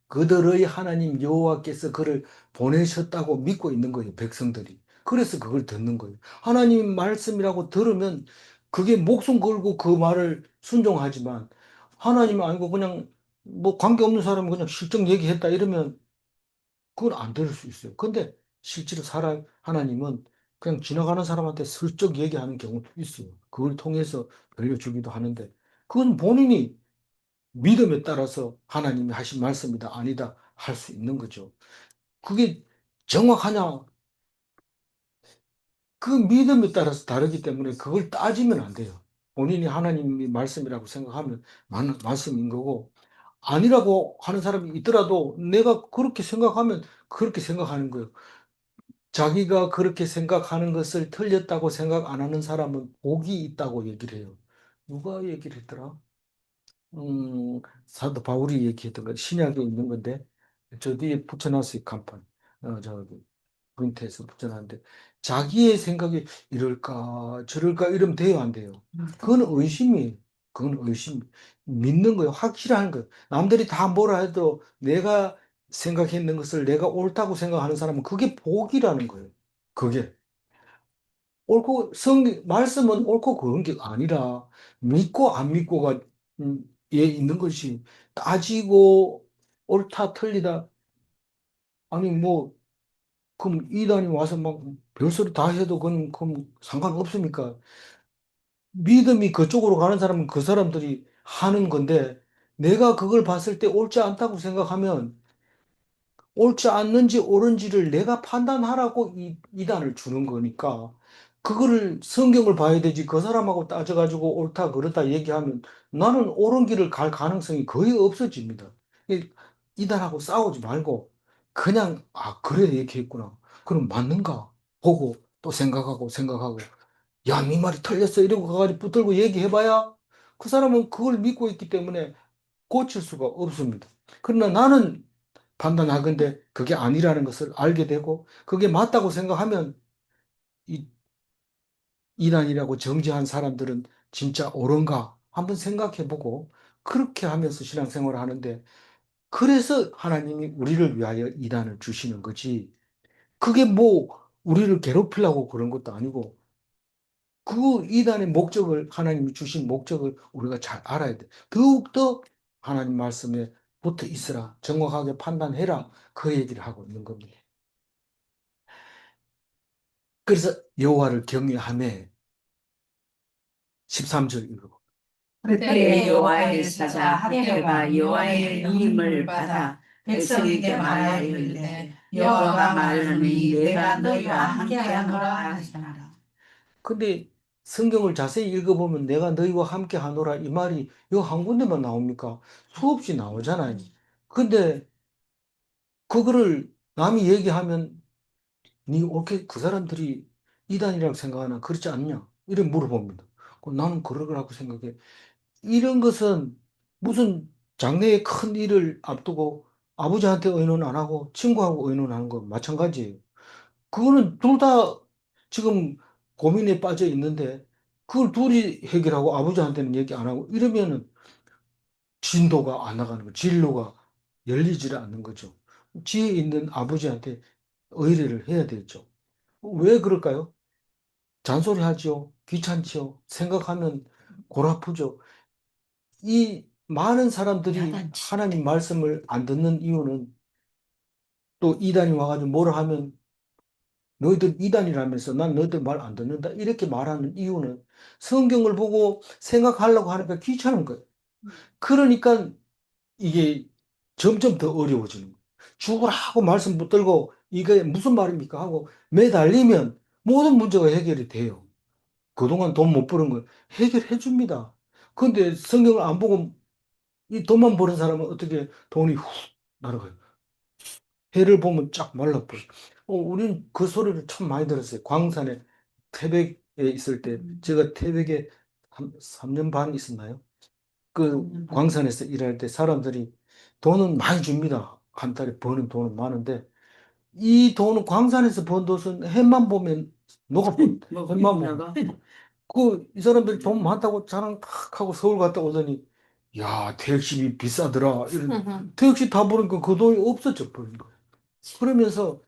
그들의 하나님 여호와께서 그를 보내셨다고 믿고 있는 거예요, 백성들이. 그래서 그걸 듣는 거예요. 하나님 말씀이라고 들으면 그게 목숨 걸고 그 말을 순종하지만 하나님 아니고 그냥 뭐 관계없는 사람이 그냥 실적 얘기했다 이러면 그건 안 들을 수 있어요. 근데 실제로 하나님은 그냥 지나가는 사람한테 슬쩍 얘기하는 경우도 있어요. 그걸 통해서 들려주기도 하는데 그건 본인이 믿음에 따라서 하나님이 하신 말씀이다, 아니다 할 수 있는 거죠. 그게 정확하냐? 그 믿음에 따라서 다르기 때문에 그걸 따지면 안 돼요. 본인이 하나님이 말씀이라고 생각하면 말씀인 거고, 아니라고 하는 사람이 있더라도 내가 그렇게 생각하면 그렇게 생각하는 거예요. 자기가 그렇게 생각하는 것을 틀렸다고 생각 안 하는 사람은 복이 있다고 얘기를 해요. 누가 얘기를 했더라? 사도 바울이 얘기했던 거 신약에 있는 건데 저 뒤에 붙여놨어요 간판 저기 프린트에서 붙여놨는데 자기의 생각이 이럴까 저럴까 이러면 돼요 안 돼요? 그건 의심이에요. 그건 의심 믿는 거예요. 확실한 거예요. 남들이 다 뭐라 해도 내가 생각했는 것을 내가 옳다고 생각하는 사람은 그게 복이라는 거예요. 그게 옳고 말씀은 옳고 그런 게 아니라 믿고 안 믿고가 예 있는 것이 따지고 옳다 틀리다 아니 뭐 그럼 이단이 와서 막 별소리 다 해도 그럼 상관없습니까? 믿음이 그쪽으로 가는 사람은 그 사람들이 하는 건데 내가 그걸 봤을 때 옳지 않다고 생각하면 옳지 않는지 옳은지를 내가 판단하라고 이단을 주는 거니까 그거를 성경을 봐야 되지 그 사람하고 따져가지고 옳다 그렇다 얘기하면 나는 옳은 길을 갈 가능성이 거의 없어집니다. 이- 이단하고 싸우지 말고 그냥 아 그래 얘기했구나. 그럼 맞는가 보고 또 생각하고 야, 네 말이 틀렸어 이러고 가가지고 붙들고 얘기해봐야 그 사람은 그걸 믿고 있기 때문에 고칠 수가 없습니다. 그러나 나는 판단하건대 그게 아니라는 것을 알게 되고 그게 맞다고 생각하면 이 이단이라고 정죄한 사람들은 진짜 옳은가 한번 생각해보고 그렇게 하면서 신앙생활을 하는데 그래서 하나님이 우리를 위하여 이단을 주시는 거지. 그게 뭐 우리를 괴롭히려고 그런 것도 아니고 그 이단의 목적을 하나님이 주신 목적을 우리가 잘 알아야 돼. 더욱더 하나님 말씀에 붙어 있으라. 정확하게 판단해라. 그 얘기를 하고 있는 겁니다. 그래서 여호와를 경외하며 13절 읽어. 그때 여호와의 사자 학개가 여호와의 임을 받아 백성에게 말하여 이르되 여호와가 말하니 내가 너희와 함께하노라 하시니라. 근데 성경을 자세히 읽어보면 내가 너희와 함께 하노라 이 말이 요 한 군데만 나옵니까? 수없이 나오잖아요. 근데 그거를 남이 얘기하면 니 어떻게 그 사람들이 이단이라고 생각하나 그렇지 않냐? 이렇게 물어봅니다. 나는 그럴 거라고 생각해. 이런 것은 무슨 장래의 큰 일을 앞두고 아버지한테 의논 안 하고 친구하고 의논하는 거 마찬가지예요. 그거는 둘 다 지금 고민에 빠져 있는데 그걸 둘이 해결하고 아버지한테는 얘기 안 하고 이러면은 진도가 안 나가는 거, 진로가 열리지를 않는 거죠. 지혜 있는 아버지한테 의뢰를 해야 되죠. 왜 그럴까요? 잔소리하지요. 귀찮지요. 생각하면 골 아프죠. 이 많은 사람들이 하나님 말씀을 안 듣는 이유는 또 이단이 와가지고 뭐라 하면 너희들 이단이라면서 난 너희들 말 안 듣는다. 이렇게 말하는 이유는 성경을 보고 생각하려고 하니까 귀찮은 거예요. 그러니까 이게 점점 더 어려워지는 거예요. 죽으라고 말씀 붙들고 이게 무슨 말입니까 하고 매달리면 모든 문제가 해결이 돼요. 그동안 돈 못 버는 거 해결해 줍니다. 근데 성경을 안 보고 이 돈만 버는 사람은 어떻게 돈이 훅 날아가요. 해를 보면 쫙 말라버려. 우리는 그 소리를 참 많이 들었어요. 광산에 태백에 있을 때 제가 태백에 3년 반 있었나요? 그 광산에서 일할 때 사람들이 돈은 많이 줍니다. 한 달에 버는 돈은 많은데 이 돈은 광산에서 번 돈은 해만 보면 녹아버린다. 해만 보면. 이 사람들이 돈 많다고 자랑 탁 하고 서울 갔다 오더니, 야, 택시비 비싸더라. 이런, 택시 다 보니까 그 돈이 없어져 버린 거예요. 그러면서,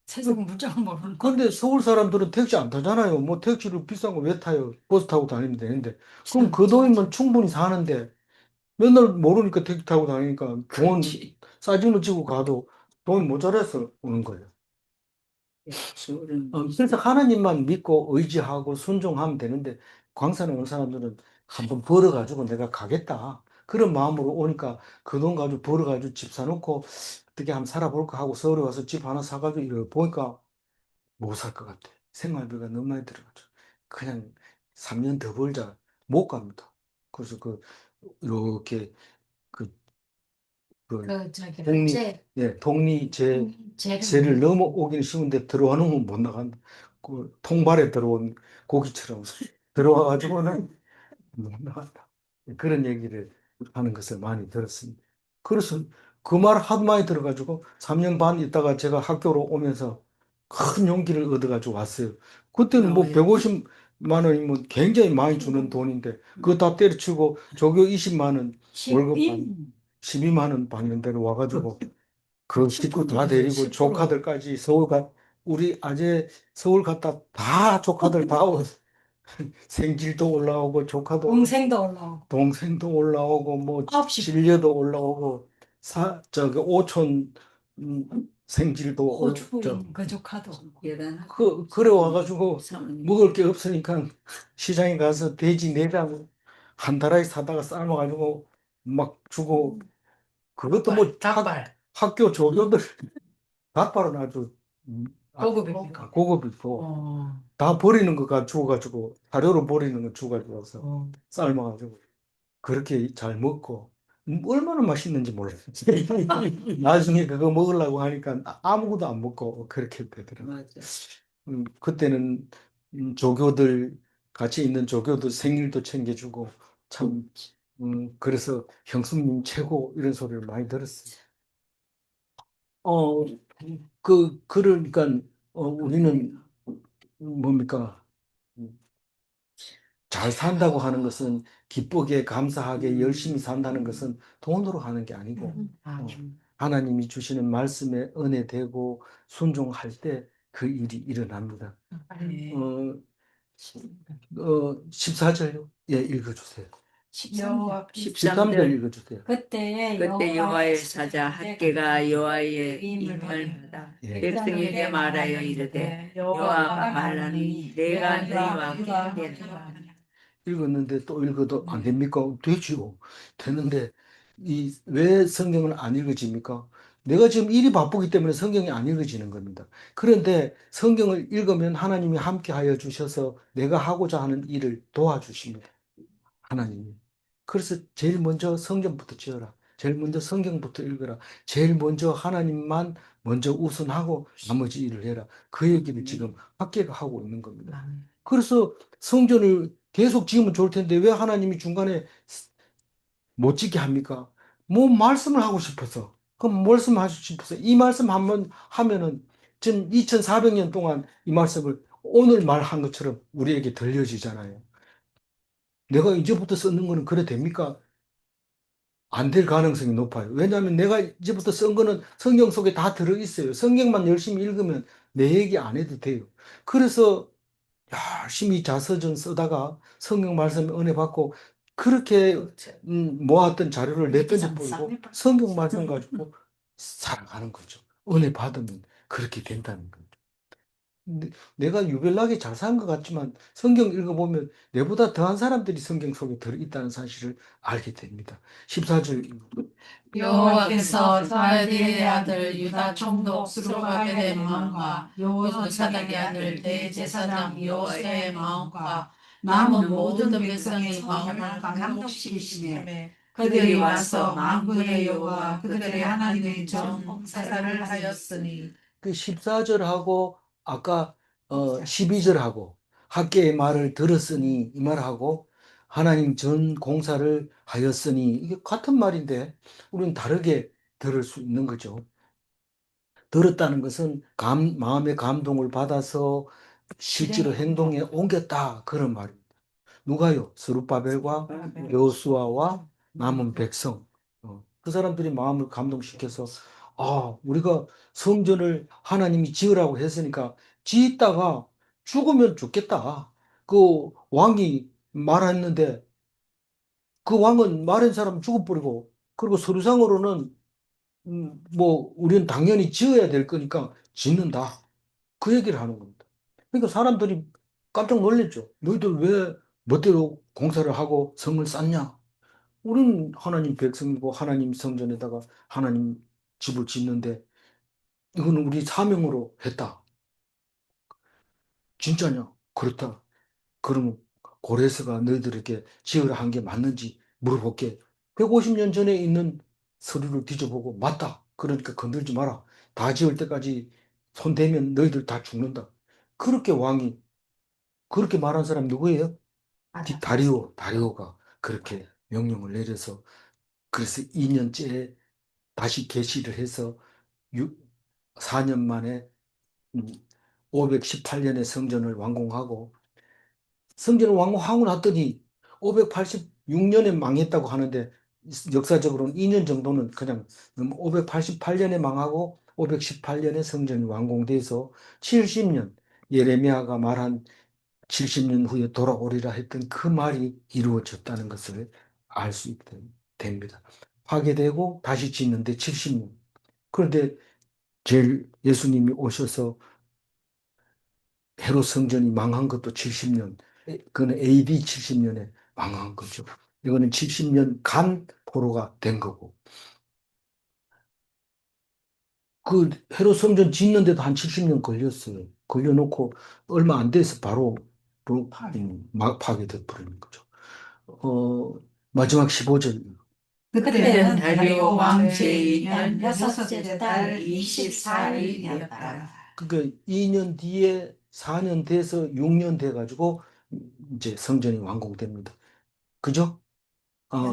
세상 물정 모르는 근데 서울 사람들은 택시 안 타잖아요. 뭐 택시를 비싼 거 왜 타요? 버스 타고 다니면 되는데. 그럼 그 돈이면 충분히 사는데, 맨날 모르니까 택시 타고 다니니까 돈 싸지는 치고 가도 돈이 모자라서 오는 거예요. 그래서 하나님만 믿고 의지하고 순종하면 되는데 광산에 온 사람들은 한번 벌어가지고 내가 가겠다. 그런 마음으로 오니까 그 돈 가지고 벌어가지고 집 사놓고 어떻게 한번 살아볼까 하고 서울에 와서 집 하나 사가지고 이러 보니까 못 살 것 같아. 생활비가 너무 많이 들어가지고 그냥 3년 더 벌자 못 갑니다. 그래서 이렇게 그, 저기 독립, 제 독립제를 넘어오기는 쉬운데 들어와는 못 나간다. 그 통발에 들어온 고기처럼 들어와가지고는 못 나간다. 그런 얘기를 하는 것을 많이 들었습니다. 그래서 그 말 하도 많이 들어가지고 3년 반 있다가 제가 학교로 오면서 큰 용기를 얻어가지고 왔어요. 그때는 뭐 150만 원이면 굉장히 많이 주는 돈인데 그거 다 때려치고 조교 20만 원 월급 12만 원 받는 데로 와가지고 그 식구 다 데리고 조카들까지 우리 아재 서울 갔다 다 조카들 다 생질도 올라오고 조카도 동생도 올라오고 동생도 올라오고 뭐 아홉시 진려도 올라오고 저기 오촌 생질도 호주부인 그 조카도 그래 와가지고 먹을 게 없으니까 시장에 가서 돼지 내장 한 달에 사다가 삶아가지고 막 주고, 그것도 뭐 닭발. 학교 조교들 닭발은 아주 고급입니까? 고급이고 어. 다 버리는 거 주워가지고 사료로 버리는 거 주워가지고 와서 어. 삶아가지고 그렇게 잘 먹고 얼마나 맛있는지 몰라요. 나중에 그거 먹으려고 하니까 아무것도 안 먹고 그렇게 되더라고요. 맞아. 그때는 조교들 같이 있는 조교들 생일도 챙겨주고 참 그래서 형수님 최고 이런 소리를 많이 들었어요. 어, 그러니까 우리는 뭡니까? 잘 산다고 하는 것은 기쁘게 감사하게 열심히 산다는 것은 돈으로 하는 게 아니고 아, 하나님이 주시는 말씀에 은혜되고 순종할 때 그 일이 일어납니다. 네. 어, 14절요? 예, 읽어주세요. 13절 읽어주세요. 그때 여호와의 사자 학개가 여호와의 임을 받아 예. 백성에게 말하여 이르되 여호와가 말하니 내가 너희와 함께 되리라. 읽었는데 또 읽어도 안 됩니까? 되죠. 되는데 왜 성경을 안 읽어집니까? 내가 지금 일이 바쁘기 때문에 성경이 안 읽어지는 겁니다. 그런데 성경을 읽으면 하나님이 함께 하여 주셔서 내가 하고자 하는 일을 도와주십니다. 하나님이. 그래서 제일 먼저 성경부터 지어라. 제일 먼저 성경부터 읽어라. 제일 먼저 하나님만 먼저 우선하고 나머지 일을 해라. 그 얘기를 지금 학계가 하고 있는 겁니다. 그래서 성전을 계속 지으면 좋을 텐데 왜 하나님이 중간에 못 짓게 합니까? 뭐 말씀을 하고 싶어서. 그럼 말씀하고 싶어서 이 말씀 한번 하면은 지금 2400년 동안 이 말씀을 오늘 말한 것처럼 우리에게 들려지잖아요. 내가 이제부터 쓰는 거는 그래 됩니까? 안 될 가능성이 높아요. 왜냐하면 내가 이제부터 쓴 거는 성경 속에 다 들어있어요. 성경만 열심히 읽으면 내 얘기 안 해도 돼요. 그래서 열심히 자서전 쓰다가 성경 말씀 은혜 받고 그렇게 모았던 자료를 내던져 버리고 성경 말씀 가지고 살아가는 거죠. 은혜 받으면 그렇게 된다는 거죠. 내가 유별나게 잘 산 것 같지만 성경 읽어보면 내보다 더한 사람들이 성경 속에 들어있다는 사실을 알게 됩니다. 14절 여호와께서 다윗의 아들 유다 총독 스룹바벨의 마음과 여호사닥의 아들 대제사장 여호수아의 마음과 남은 모든 백성의 마음을 감동시키시며 그들이 와서 만군의 여호와 그들의 하나님의 전 봉사를 하였으니 그 14절하고 아까 12절하고 학개의 말을 들었으니 이 말하고 하나님 전 공사를 하였으니 이게 같은 말인데 우리는 다르게 들을 수 있는 거죠. 들었다는 것은 마음의 감동을 받아서 실제로 행동에 옮겼다 그런 말입니다. 누가요? 스룹바벨과 여호수아와 남은 백성. 그 사람들이 마음을 감동시켜서 우리가 성전을 하나님이 지으라고 했으니까 짓다가 죽으면 죽겠다. 그 왕이 말했는데 그 왕은 말한 사람 죽어버리고 그리고 서류상으로는 뭐 우리는 당연히 지어야 될 거니까 짓는다. 그 얘기를 하는 겁니다. 그러니까 사람들이 깜짝 놀랐죠. 너희들 왜 멋대로 공사를 하고 성을 쌓냐? 우리는 하나님 백성이고 하나님 성전에다가 하나님 집을 짓는데 이거는 우리 사명으로 했다. 진짜냐? 그렇다. 그러면 고레스가 너희들에게 지으라 한 게 맞는지 물어볼게. 150년 전에 있는 서류를 뒤져보고 맞다. 그러니까 건들지 마라. 다 지을 때까지 손 대면 너희들 다 죽는다. 그렇게 왕이 그렇게 말한 사람이 누구예요? 다리오가 그렇게 명령을 내려서 그래서 2년째에 다시 개시를 해서 4년 만에 518년에 성전을 완공하고 성전을 완공하고 났더니 586년에 망했다고 하는데 역사적으로는 2년 정도는 그냥 588년에 망하고 518년에 성전이 완공돼서 70년 예레미야가 말한 70년 후에 돌아오리라 했던 그 말이 이루어졌다는 것을 알 수 있게 됩니다. 파괴되고 다시 짓는데 70년. 그런데 제일 예수님이 오셔서 헤롯 성전이 망한 것도 70년, 그는 AD 70년에 망한 거죠. 이거는 70년 간 포로가 된 거고. 그 헤롯 성전 짓는데도 한 70년 걸렸어요. 걸려놓고 얼마 안 돼서 바로 막 파괴돼 버리는 거죠. 마지막 15절. 그때는 다리오 왕 제2년 여섯째 달 24일이었다. 그러니까 2년 뒤에 4년 돼서 6년 돼가지고 이제 성전이 완공됩니다. 그죠? 아니,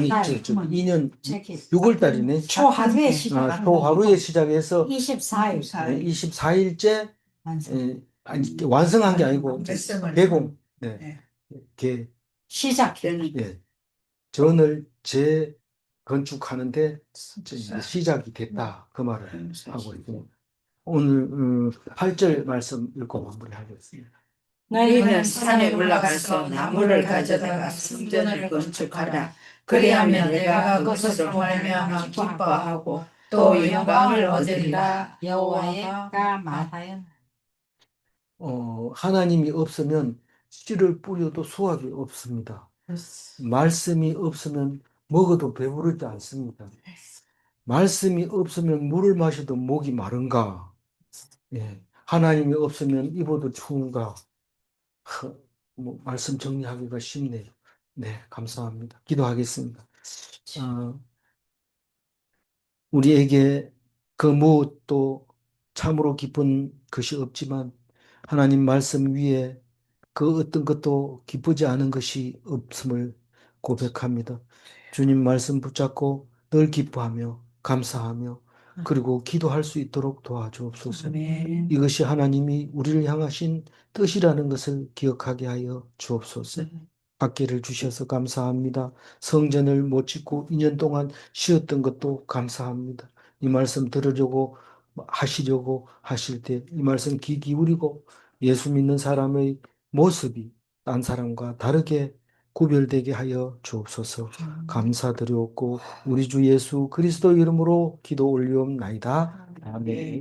2년 6월 달이네. 초하루에 시작하는 초하루에 시작해서 24일 24일째 완성. 완성한 게 아니고 개공, 네. 시작. 예, 전을 재건축하는데 이제 시작이 됐다. 그 말을 하고 있고 오늘 8절 말씀 읽고 마무리하겠습니다. 너희는 산에 올라가서 나무를 가져다가 성전을 건축하라. 그리하면 내가 그것으로 말미암아 기뻐하고 또 영광을 얻으리라. 여호와가 말하여 하나님이 없으면 씨를 뿌려도 수확이 없습니다. 말씀이 없으면 먹어도 배부르지 않습니다. 말씀이 없으면 물을 마셔도 목이 마른가? 예. 하나님이 없으면 입어도 추운가? 말씀 정리하기가 쉽네요. 네, 감사합니다. 기도하겠습니다. 우리에게 그 무엇도 참으로 기쁜 것이 없지만 하나님 말씀 위에 그 어떤 것도 기쁘지 않은 것이 없음을 고백합니다. 주님 말씀 붙잡고 늘 기뻐하며 감사하며 그리고 기도할 수 있도록 도와주옵소서. 아멘. 이것이 하나님이 우리를 향하신 뜻이라는 것을 기억하게 하여 주옵소서. 학기를 주셔서 감사합니다. 성전을 못 짓고 2년 동안 쉬었던 것도 감사합니다. 이 말씀 들으려고 하시려고 하실 때 이 말씀 귀 기울이고 예수 믿는 사람의 모습이 딴 사람과 다르게 구별되게 하여 주옵소서. 감사드리옵고 우리 주 예수 그리스도 이름으로 기도 올리옵나이다. 아멘.